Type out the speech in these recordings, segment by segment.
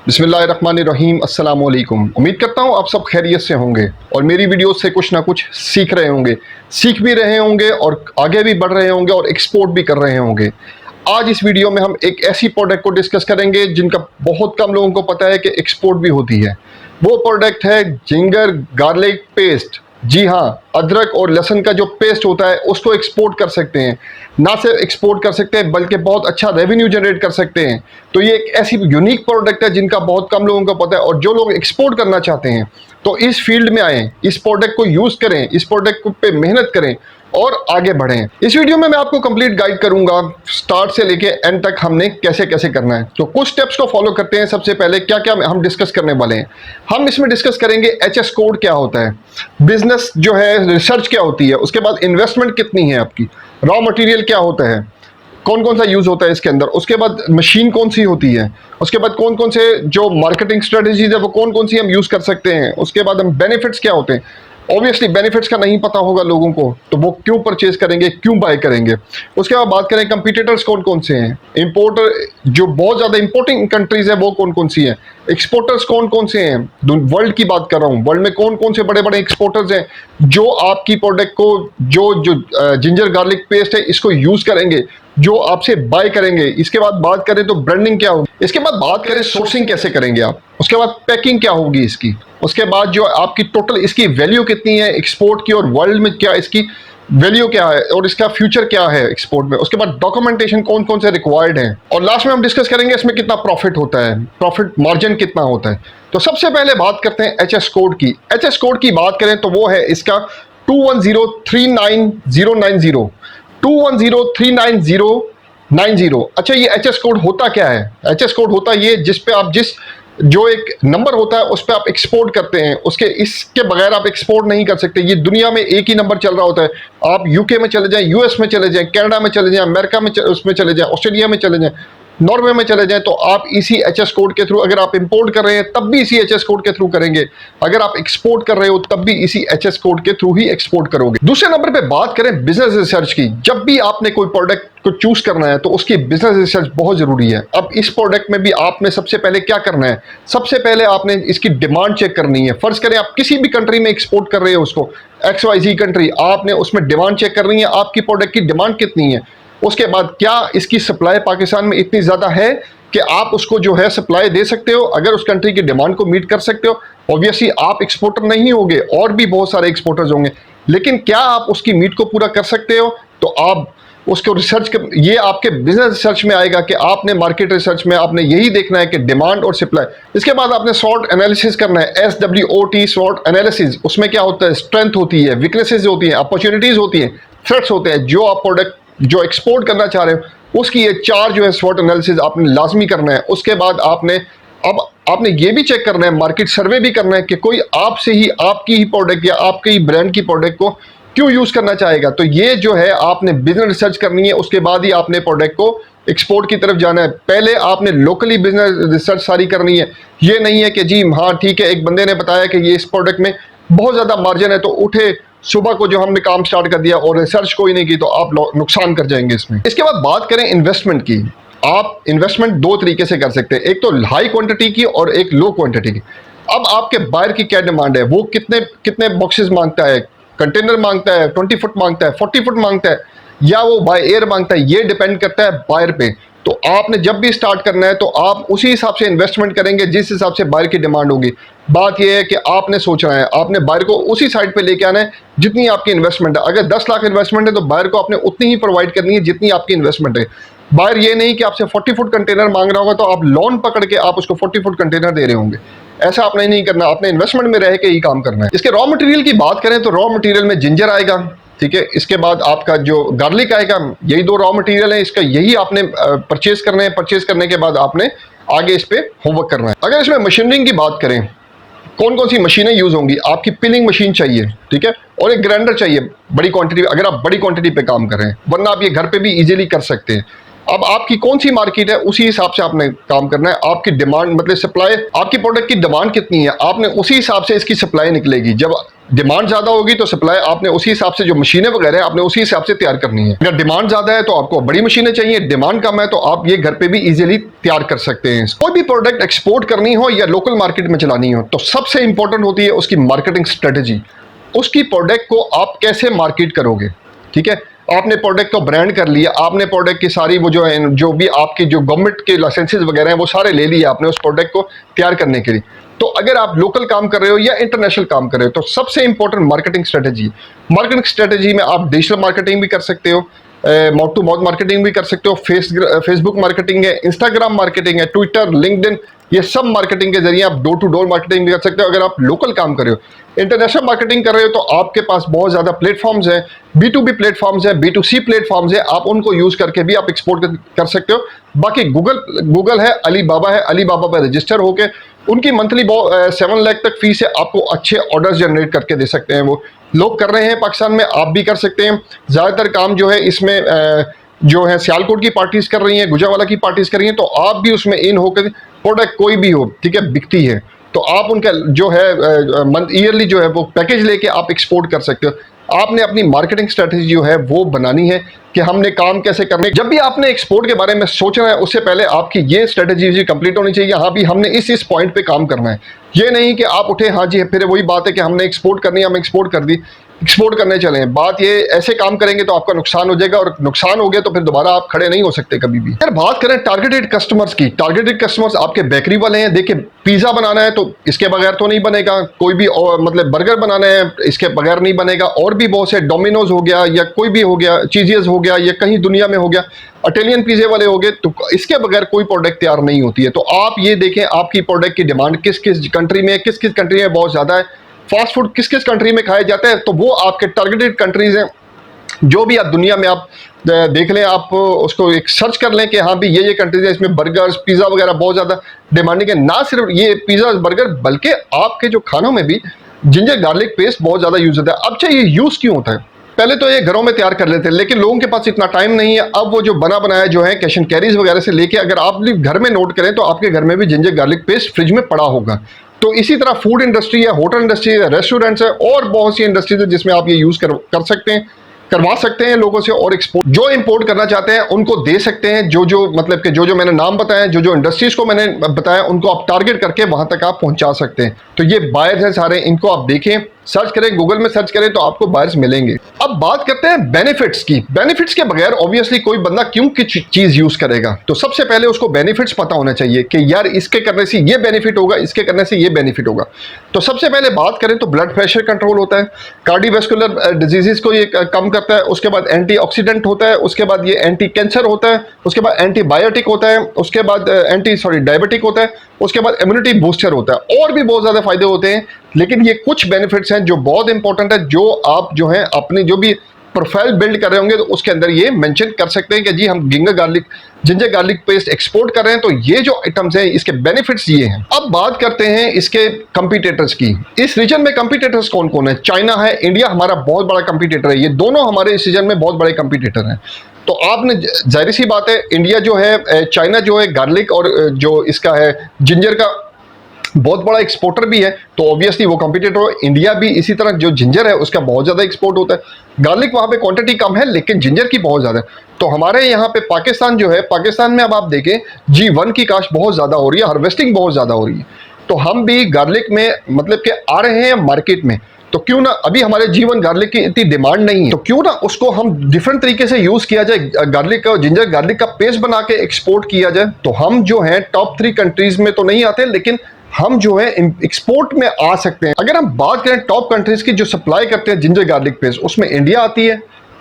बिस्मिल्लाहिर्रहमानिर्रहीम, अस्सलाम वालेकुम। उम्मीद करता हूँ आप सब खैरियत से होंगे और मेरी वीडियो से कुछ ना कुछ सीख रहे होंगे, सीख भी रहे होंगे और आगे भी बढ़ रहे होंगे और एक्सपोर्ट भी कर रहे होंगे। आज इस वीडियो में हम एक ऐसी प्रोडक्ट को डिस्कस करेंगे जिनका बहुत कम लोगों को पता है कि एक्सपोर्ट भी होती है। वो प्रोडक्ट है जिंजर गार्लिक पेस्ट। जी हाँ, अदरक और लहसुन का जो पेस्ट होता है उसको एक्सपोर्ट कर सकते हैं। ना सिर्फ एक्सपोर्ट कर सकते हैं बल्कि बहुत अच्छा रेवेन्यू जनरेट कर सकते हैं। तो ये एक ऐसी यूनिक प्रोडक्ट है जिनका बहुत कम लोगों को पता है और जो लोग एक्सपोर्ट करना चाहते हैं तो इस फील्ड में आएँ, इस प्रोडक्ट को यूज़ करें, इस प्रोडक्ट पे मेहनत करें और आगे बढ़ें। इस वीडियो में मैं आपको कंप्लीट गाइड करूंगा स्टार्ट से लेके एंड तक हमने कैसे कैसे करना है। तो कुछ स्टेप्स को फॉलो करते हैं। सबसे पहले क्या क्या हम डिस्कस करने वाले हैं, हम इसमें डिस्कस करेंगे एचएस कोड क्या होता है, बिजनेस जो है रिसर्च क्या होती है, उसके बाद इन्वेस्टमेंट कितनी है आपकी, रॉ मटेरियल क्या होता है, कौन कौन सा यूज होता है इसके अंदर, उसके बाद मशीन कौन सी होती है, उसके बाद कौन कौन से जो मार्केटिंग स्ट्रेटजीज है वो कौन कौन सी हम यूज कर सकते हैं, उसके बाद हम बेनिफिट्स क्या होते हैं। ऑब्वियसली बेनिफिट्स का नहीं पता होगा लोगों को तो वो क्यों परचेज करेंगे, क्यों बाय करेंगे। उसके बाद बात करें कंपटीटर्स कौन कौन से हैं, इंपोर्टर जो बहुत ज़्यादा इंपोर्टिंग कंट्रीज है वो कौन कौन सी हैं, एक्सपोर्टर्स कौन कौन से हैं, वर्ल्ड की बात कर रहा हूँ, वर्ल्ड में कौन कौन से बड़े बड़े एक्सपोर्टर्स हैं जो आपकी प्रोडक्ट को जो जिंजर गार्लिक पेस्ट है इसको यूज़ करेंगे, जो आपसे बाय करेंगे। इसके बाद बात करें तो ब्रांडिंग क्या होगी, इसके बाद बात करें सोर्सिंग कैसे करेंगे आप, उसके बाद पैकिंग क्या होगी इसकी, उसके बाद जो आपकी टोटल इसकी वैल्यू कितनी है एक्सपोर्ट की और वर्ल्ड में क्या इसकी वैल्यू क्या है और इसका फ्यूचर क्या है एक्सपोर्ट में। उसके बाद डॉक्यूमेंटेशन कौन कौन से रिक्वायर्ड हैं और लास्ट में हम डिस्कस करेंगे इसमें कितना प्रॉफिट होता है, प्रॉफिट मार्जिन कितना होता है। तो सबसे पहले बात करते हैं एचएस कोड की। एचएस कोड की बात करें तो वो है इसका 21039090 21039090। अच्छा, ये एचएस कोड होता क्या है? एचएस कोड होता है ये जिस पे आप जो एक नंबर होता है उस पर आप एक्सपोर्ट करते हैं, उसके इसके बगैर आप एक्सपोर्ट नहीं कर सकते। ये दुनिया में एक ही नंबर चल रहा होता है। आप यूके में चले जाएं, यूएस में चले जाएं, कनाडा में चले जाएं, अमेरिका में उसमें चले जाएं, ऑस्ट्रेलिया में चले जाएं, नॉर्वे में चले जाएं, तो आप इसी एचएस कोड के थ्रू, अगर आप इंपोर्ट कर रहे हैं तब भी इसी एचएस कोड के थ्रू करेंगे, अगर आप एक्सपोर्ट कर रहे हो तब भी इसी एचएस कोड के थ्रू ही एक्सपोर्ट करोगे। दूसरे नंबर पे बात करें बिजनेस रिसर्च की। जब भी आपने कोई प्रोडक्ट को चूज करना है तो उसकी बिजनेस रिसर्च बहुत जरूरी है। अब इस प्रोडक्ट में भी आपने सबसे पहले क्या करना है, सबसे पहले आपने इसकी डिमांड चेक करनी है। फर्ज करें आप किसी भी कंट्री में एक्सपोर्ट कर रहे हो उसको, XYZ कंट्री, आपने उसमें डिमांड चेक करनी है, आपकी प्रोडक्ट की डिमांड कितनी है। उसके बाद क्या इसकी सप्लाई पाकिस्तान में इतनी ज़्यादा है कि आप उसको जो है सप्लाई दे सकते हो, अगर उस कंट्री की डिमांड को मीट कर सकते हो। ऑब्वियसली आप एक्सपोर्टर नहीं होंगे, और भी बहुत सारे एक्सपोर्टर्स होंगे, लेकिन क्या आप उसकी मीट को पूरा कर सकते हो, तो आप उसको रिसर्च कर, ये आपके बिजनेस रिसर्च में आएगा कि आपने मार्केट रिसर्च में आपने यही देखना है कि डिमांड और सप्लाई। इसके बाद आपने स्वॉट एनालिसिस करना है, SWOT स्वॉट एनालिसिस। उसमें क्या होता है, स्ट्रेंथ होती है, वीकनेसेस होती है, अपॉर्चुनिटीज होती हैं, थ्रेट्स होते हैं। जो आप प्रोडक्ट जो एक्सपोर्ट करना चाह रहे हो उसकी ये 4 जो है स्वॉट एनालिसिस आपने लाजमी करना है। उसके बाद आपने ये भी चेक करना है, मार्केट सर्वे भी करना है कि कोई आपसे ही आपकी ही प्रोडक्ट या आपके ही ब्रांड की प्रोडक्ट को क्यों यूज करना चाहेगा। तो ये जो है आपने बिजनेस रिसर्च करनी है, उसके बाद ही आपने प्रोडक्ट को एक्सपोर्ट की तरफ जाना है। पहले आपने लोकली बिजनेस रिसर्च सारी करनी है। ये नहीं है कि जी हाँ ठीक है, एक बंदे ने बताया कि ये इस प्रोडक्ट में बहुत ज्यादा मार्जिन है तो उठे सुबह को जो हमने काम स्टार्ट कर दिया और रिसर्च कोई नहीं की तो आप नुकसान कर जाएंगे इसमें। इसके बाद बात करें इन्वेस्टमेंट की। आप इन्वेस्टमेंट 2 तरीके से कर सकते हैं, एक तो हाई क्वांटिटी की और एक लो क्वांटिटी की। अब आपके बायर की क्या डिमांड है, वो कितने बॉक्सेस मांगता है, कंटेनर मांगता है, 20 फुट मांगता है, 40 फुट मांगता है, या वो बाय एयर मांगता है, ये डिपेंड करता है बायर पे। तो आपने जब भी स्टार्ट करना है तो आप उसी हिसाब से इन्वेस्टमेंट करेंगे जिस हिसाब से बायर की डिमांड होगी। बात यह है कि आपने सोचना है, आपने बायर को उसी साइड पे लेके आना है जितनी आपकी इन्वेस्टमेंट है। अगर 10 लाख इन्वेस्टमेंट है तो बायर को आपने उतनी ही प्रोवाइड करनी है जितनी आपकी इन्वेस्टमेंट है। बायर ये नहीं कि आपसे 40 फुट कंटेनर मांग रहा होगा तो आप लोन पकड़ के आप उसको 40 फुट कंटेनर दे रहे होंगे। ऐसा आपने नहीं करना, आपने इन्वेस्टमेंट में रह के ही काम करना है। इसके रॉ मटेरियल की बात करें तो रॉ मटेरियल में जिंजर आएगा, ठीक है। इसके बाद आपका जो गार्लिक आएगा, यही 2 रॉ मटेरियल है, इसका यही आपने परचेज करना है। परचेज करने के बाद आपने आगे इस पे होमवर्क करना है। अगर इसमें मशीनरिंग की बात करें, कौन कौन सी मशीनें यूज होंगी, आपकी पिलिंग मशीन चाहिए, ठीक है, और एक ग्राइंडर चाहिए बड़ी क्वांटिटी, अगर आप बड़ी क्वांटिटी पे काम कर रहे हैं, वरना आप ये घर पे भी इजीली कर सकते हैं। अब आपकी कौन सी मार्केट है उसी हिसाब से आपने काम करना है। आपकी डिमांड मतलब सप्लाई, आपकी प्रोडक्ट की डिमांड कितनी है, आपने उसी हिसाब से इसकी सप्लाई निकलेगी। जब डिमांड ज़्यादा होगी तो सप्लाई आपने उसी हिसाब से, जो मशीनें वगैरह आपने उसी हिसाब से तैयार करनी है। अगर डिमांड ज़्यादा है तो आपको बड़ी मशीनें चाहिए, डिमांड कम है तो आप ये घर पे भी इजीली तैयार कर सकते हैं। कोई भी प्रोडक्ट एक्सपोर्ट करनी हो या लोकल मार्केट में चलानी हो तो सबसे इंपॉर्टेंट होती है उसकी मार्केटिंग स्ट्रेटजी। उसकी प्रोडक्ट को आप कैसे मार्केट करोगे, ठीक है। आपने प्रोडक्ट को ब्रांड कर लिया, आपने प्रोडक्ट की सारी वो जो है, जो भी आपके जो गवर्नमेंट के लाइसेंसेस वगैरह हैं वो सारे ले लिए आपने उस प्रोडक्ट को तैयार करने के लिए। तो अगर आप लोकल काम कर रहे हो या इंटरनेशनल काम कर रहे हो तो सबसे important marketing strategy. Marketing strategy में आप डिजिटल मार्केटिंग भी कर सकते हो, माउथ टू माउथ मार्केटिंग भी कर सकते हो, फेसबुक मार्केटिंग है, इंस्टाग्राम मार्केटिंग है, ट्विटर, लिंक्डइन, ये सब मार्केटिंग के जरिए आप डोर टू डोर मार्केटिंग भी कर सकते हो अगर आप लोकल काम कर रहे हो। इंटरनेशनल मार्केटिंग कर रहे हो तो आपके पास बहुत ज़्यादा प्लेटफॉर्म्स हैं, B2B प्लेटफॉर्म्स हैं, B2C प्लेटफॉर्म्स हैं, आप उनको यूज़ करके भी आप एक्सपोर्ट कर सकते हो। बाकी गूगल है, अलीबाबा है, अलीबाबा पर रजिस्टर होकर उनकी मंथली 7 लाख तक फीस है, आपको अच्छे ऑर्डर्स जनरेट करके दे सकते हैं। वो लोग कर रहे हैं पाकिस्तान में, आप भी कर सकते हैं। ज़्यादातर काम जो है इसमें जो है सियालकोट की पार्टीज कर रही हैं, गुजरावाला की पार्टीज कर रही हैं, तो आप भी उसमें इन होकर प्रोडक्ट कोई भी हो, ठीक है, बिकती है तो आप उनका जो है ईयरली जो है वो पैकेज लेके आप एक्सपोर्ट कर सकते हो। आपने अपनी मार्केटिंग स्ट्रेटजी जो है वो बनानी है कि हमने काम कैसे करने। जब भी आपने एक्सपोर्ट के बारे में सोचना है उससे पहले आपकी ये स्ट्रेटजी कंप्लीट होनी चाहिए। हाँ भी हमने इस पॉइंट पे काम करना है, ये नहीं कि आप उठे हाँ जी फिर वही बात है कि हमने एक्सपोर्ट करनी है, हम एक्सपोर्ट कर दी, एक्सपोर्ट करने चले हैं। बात ये ऐसे काम करेंगे तो आपका नुकसान हो जाएगा और नुकसान हो गया तो फिर दोबारा आप खड़े नहीं हो सकते कभी भी। अगर बात करें टारगेटेड कस्टमर्स की, टारगेटेड कस्टमर्स आपके बेकरी वाले हैं। देखिए पिज़्ज़ा बनाना है तो इसके बगैर तो नहीं बनेगा, कोई भी और मतलब बर्गर बनाना है इसके बगैर नहीं बनेगा, और भी बहुत से, डोमिनोज हो गया या कोई भी हो गया, चीज़ेस हो गया या कहीं दुनिया में हो गया, इटालियन पिज़्ज़े वाले हो गए, तो इसके बगैर कोई प्रोडक्ट तैयार नहीं होती है। तो आप ये देखें आपकी प्रोडक्ट की डिमांड किस किस कंट्री में, किस किस कंट्री में बहुत ज़्यादा है, फास्ट फूड किस किस कंट्री में खाया जाता है, तो वो आपके टारगेटेड कंट्रीज हैं। जो भी आप दुनिया में आप देख लें, आप उसको एक सर्च कर लें कि हाँ भी ये कंट्रीज है, इसमें बर्गर्स, पिज़्ज़ा वगैरह बहुत ज़्यादा डिमांडिंग है। ना सिर्फ ये पिज़्ज़ा बर्गर बल्कि आपके जो खानों में भी जिंजर गार्लिक पेस्ट बहुत ज़्यादा यूज़ होता है। अब चाहिए यूज़ क्यों होता है, पहले तो ये घरों में तैयार कर लेते हैं लेकिन लोगों के पास इतना टाइम नहीं है। अब वो जो बना बनाया जो है कैश एंड कैरीज वगैरह से लेके, अगर आप घर में नोट करें तो आपके घर में भी जिंजर गार्लिक पेस्ट फ्रिज में पड़ा होगा। तो इसी तरह फूड इंडस्ट्री है, होटल इंडस्ट्री है, रेस्टोरेंट्स है और बहुत सी इंडस्ट्रीज है जिसमें आप ये यूज़ कर सकते हैं, करवा सकते हैं लोगों से, और एक्सपोर्ट जो इंपोर्ट करना चाहते हैं उनको दे सकते हैं। जो मतलब कि जो मैंने नाम बताया, जो इंडस्ट्रीज को मैंने बताया, उनको आप टारगेट करके वहां तक आप पहुंचा सकते हैं। तो ये बायर्स हैं सारे, इनको आप देखें, सर्च करें, गूगल में सर्च करें तो आपको बायर्स मिलेंगे। अब बात करते हैं बेनिफिट्स की। बेनिफिट्स के बगैर ऑब्वियसली कोई बंदा क्यों की चीज यूज करेगा, तो सबसे पहले उसको बेनिफिट्स पता होना चाहिए कि यार इसके करने से ये बेनिफिट होगा, इसके करने से ये बेनिफिट होगा। तो सबसे पहले बात करें तो ब्लड प्रेशर कंट्रोल होता है, कार्डियोवैस्कुलर डिजीजेस को ये कम करता है, उसके बाद एंटीऑक्सीडेंट होता है, उसके बाद ये एंटी कैंसर होता है, उसके बाद एंटीबायोटिक होता है, उसके बाद डायबिटिक होता है, उसके बाद इम्यूनिटी बूस्टर होता है, और भी बहुत ज्यादा फायदे होते हैं। लेकिन ये कुछ बेनिफिट्स हैं जो बहुत इंपॉर्टेंट है, जो आप जो है अपनी जो भी प्रोफाइल बिल्ड कर रहे होंगे तो उसके अंदर ये मेंशन कर सकते हैं कि जी हम जिंजर गार्लिक पेस्ट एक्सपोर्ट कर रहे हैं, तो ये जो आइटम्स हैं इसके बेनिफिट्स ये हैं। अब बात करते हैं इसके कंपटीटर्स की। इस रीजन में कंपटीटर्स कौन कौन है? चाइना है, इंडिया हमारा बहुत बड़ा कंपटीटर है, ये दोनों हमारे इस रीजन में बहुत बड़े कंपटीटर हैं। तो आपने जाहिर सी बात है, इंडिया जो है, चाइना जो है गार्लिक और जो इसका है जिंजर का बहुत बड़ा एक्सपोर्टर भी है, तो ऑब्वियसली वो कंपटीटर हो। इंडिया भी इसी तरह, जो जिंजर है उसका बहुत ज़्यादा एक्सपोर्ट होता है। गार्लिक वहाँ पे क्वांटिटी कम है लेकिन जिंजर की बहुत ज़्यादा है। तो हमारे यहाँ पे पाकिस्तान जो है, पाकिस्तान में अब आप देखें G1 की काश्त बहुत ज़्यादा हो रही है, हार्वेस्टिंग बहुत ज़्यादा हो रही है। तो हम भी गार्लिक में मतलब कि आ रहे हैं मार्केट में, तो क्यों ना, अभी हमारे G1 गार्लिक की इतनी डिमांड नहीं है, तो क्यों ना उसको हम डिफरेंट तरीके से यूज़ किया जाए, गार्लिक का, जिंजर गार्लिक का पेस्ट बना के एक्सपोर्ट किया जाए। तो हम जो है टॉप 3 कंट्रीज में तो नहीं आते लेकिन हम जो है एक्सपोर्ट में आ सकते हैं। अगर हम बात करें टॉप कंट्रीज की जो सप्लाई करते हैं जिंजर गार्लिक पेस्ट, उसमें इंडिया आती है,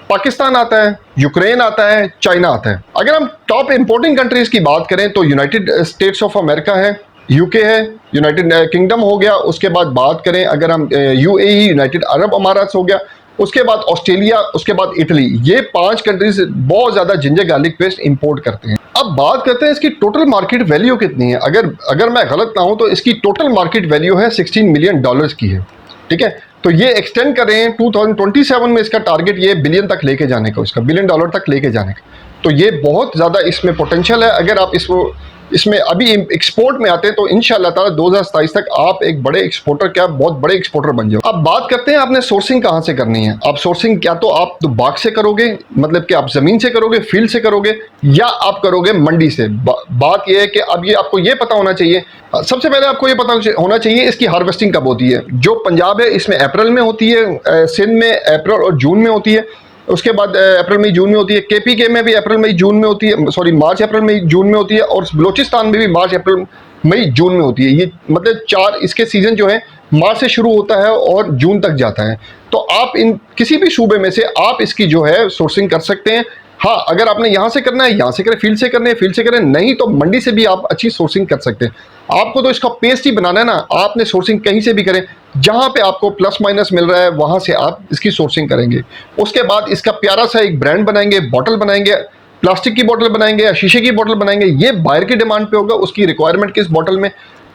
पाकिस्तान आता है, यूक्रेन आता है, चाइना आता है। अगर हम टॉप इंपोर्टिंग कंट्रीज की बात करें तो यूनाइटेड स्टेट्स ऑफ अमेरिका है, यूके है, यूनाइटेड किंगडम हो गया, उसके बाद बात करें अगर हम यूएई, यूनाइटेड अरब अमारात हो गया, उसके बाद ऑस्ट्रेलिया, उसके बाद इटली, ये 5 कंट्रीज बहुत ज़्यादा जिंजर गार्लिक पेस्ट इंपोर्ट करते हैं। अब बात करते हैं इसकी टोटल मार्केट वैल्यू कितनी है। अगर मैं गलत ना हूं तो इसकी टोटल मार्केट वैल्यू है $16 मिलियन की है, ठीक है। तो ये एक्सटेंड कर रहे हैं 2027 में, इसका टारगेट ये बिलियन तक लेके जाने का, इसका $1 बिलियन तक लेके जाने का। तो ये बहुत ज़्यादा इसमें पोटेंशियल है। अगर आप इसको इसमें अभी एक्सपोर्ट में आते हैं, तो इंशाल्लाह ताला 2027 तक आप एक बड़े एक्सपोर्टर, क्या बहुत बड़े एक्सपोर्टर बन जाओ। अब बात करते हैं आपने सोर्सिंग कहाँ से करनी है। आप सोर्सिंग क्या तो आप तो बाग से करोगे, मतलब कि आप जमीन से करोगे, फील्ड से करोगे, या आप करोगे मंडी से। बात यह है कि अब ये आपको ये पता होना चाहिए, सबसे पहले आपको ये पता होना चाहिए इसकी हार्वेस्टिंग कब होती है। जो पंजाब है इसमें अप्रैल में होती है, सिंध में अप्रैल और जून में होती है, उसके बाद अप्रैल मई जून में होती है, केपीके में भी अप्रैल मई जून में होती है, सॉरी मार्च अप्रैल मई जून में होती है, और बलोचिस्तान में भी मार्च अप्रैल मई जून में होती है। ये मतलब 4 इसके सीजन जो है मार्च से शुरू होता है और जून तक जाता है। तो आप इन किसी भी सूबे में से आप इसकी जो है सोर्सिंग कर सकते हैं। हाँ, अगर आपने यहाँ से करना है यहाँ से करें, फील्ड से करना है फील्ड से करें, नहीं तो मंडी से भी आप अच्छी सोर्सिंग कर सकते हैं। आपको तो इसका पेस्ट ही बनाना है ना, आपने सोर्सिंग कहीं से भी करें, जहां पे आपको प्लस माइनस मिल रहा है वहां से आप इसकी सोर्सिंग करेंगे। उसके बाद इसका प्यारा सा एक ब्रांड बनाएंगे, बॉटल बनाएंगे, प्लास्टिक की बोतल बनाएंगे या शीशे की बोतल बनाएंगे, ये बाहर की डिमांड पे होगा, उसकी रिक्वायरमेंट किस बोतल में,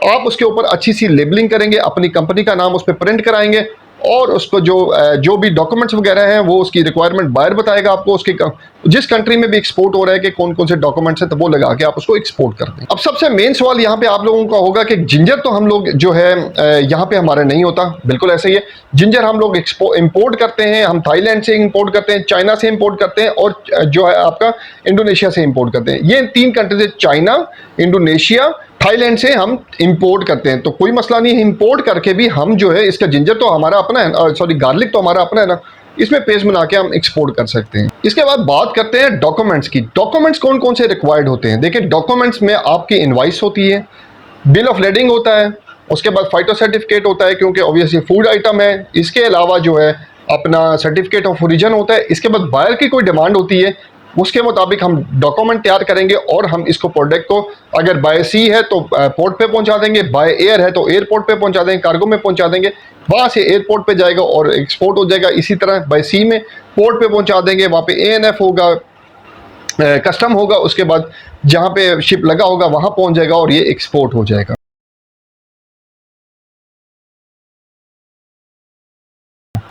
आप उसके ऊपर अच्छी सी लेबलिंग करेंगे, अपनी कंपनी का नाम उस पर प्रिंट कराएंगे, और उसको जो भी डॉक्यूमेंट्स वगैरह हैं वो उसकी रिक्वायरमेंट बाहर बताएगा आपको, उसके जिस कंट्री में भी एक्सपोर्ट हो रहा है कि कौन कौन से डॉक्यूमेंट्स हैं, तो वो लगा के आप उसको एक्सपोर्ट कर दें। अब सबसे मेन सवाल यहाँ पे आप लोगों का होगा कि जिंजर तो हम लोग जो है यहाँ पे हमारा नहीं होता। बिल्कुल ऐसा ही है, जिंजर हम लोग इंपोर्ट करते हैं, हम थाईलैंड से इंपोर्ट करते हैं, चाइना से इंपोर्ट करते हैं, और जो है आपका इंडोनेशिया से इंपोर्ट करते हैं। ये 3 कंट्रीज है, चाइना, इंडोनेशिया, थाईलैंड से हम इंपोर्ट करते हैं। तो कोई मसला नहीं है, इंपोर्ट करके भी हम जो है इसका जिंजर तो हमारा अपना है, सॉरी गार्लिक तो हमारा अपना है ना, इसमें पेस्ट बना के हम एक्सपोर्ट कर सकते हैं। इसके बाद बात करते हैं डॉक्यूमेंट्स की। डॉक्यूमेंट्स कौन कौन से रिक्वायर्ड होते हैं। देखिए, डॉक्यूमेंट्स में आपकी इनवाइस होती है, बिल ऑफ लेडिंग होता है, उसके बाद फाइटो सर्टिफिकेट होता है क्योंकि ऑब्वियसली फूड आइटम है, इसके अलावा जो है अपना सर्टिफिकेट ऑफ ओरिजिन होता है। इसके बाद बायर की कोई डिमांड होती है, उसके मुताबिक हम डॉक्यूमेंट तैयार करेंगे और हम इसको प्रोडक्ट को अगर बाय सी है तो पोर्ट पे पहुंचा देंगे, बाय एयर है तो एयरपोर्ट पे पहुंचा देंगे, कार्गो में पहुंचा देंगे, वहां से एयरपोर्ट पे जाएगा और एक्सपोर्ट हो जाएगा। इसी तरह बाय सी में पोर्ट पे पहुंचा देंगे, वहां पे एएनएफ होगा, कस्टम होगा, उसके बाद जहां पे शिप लगा होगा वहां पहुंच जाएगा और ये एक्सपोर्ट हो जाएगा।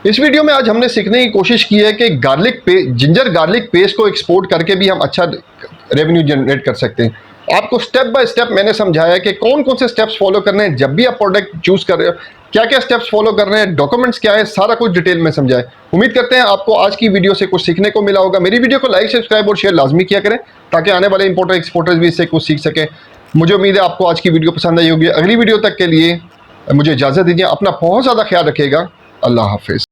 इस वीडियो में आज हमने सीखने की कोशिश की है कि जिंजर गार्लिक पेस्ट को एक्सपोर्ट करके भी हम अच्छा रेवेन्यू जनरेट कर सकते हैं। आपको स्टेप बाय स्टेप मैंने समझाया कि कौन कौन से स्टेप्स फॉलो करने हैं जब भी आप प्रोडक्ट चूज कर रहे हो, क्या क्या स्टेप्स फॉलो कर रहे हैं, डॉक्यूमेंट्स क्या है, सारा कुछ डिटेल में समझाया। उम्मीद करते हैं आपको आज की वीडियो से कुछ सीखने को मिला होगा। मेरी वीडियो को लाइक, सब्सक्राइब और शेयर लाजमी किया करें ताकि आने वाले इंपोर्टर एक्सपोर्टर्स भी इससे कुछ सीख सकें। मुझे उम्मीद है आपको आज की वीडियो पसंद आई होगी। अगली वीडियो तक के लिए मुझे इजाज़त दीजिए। अपना बहुत ज़्यादा ख्याल रखिएगा। अल्लाह हाफिज़।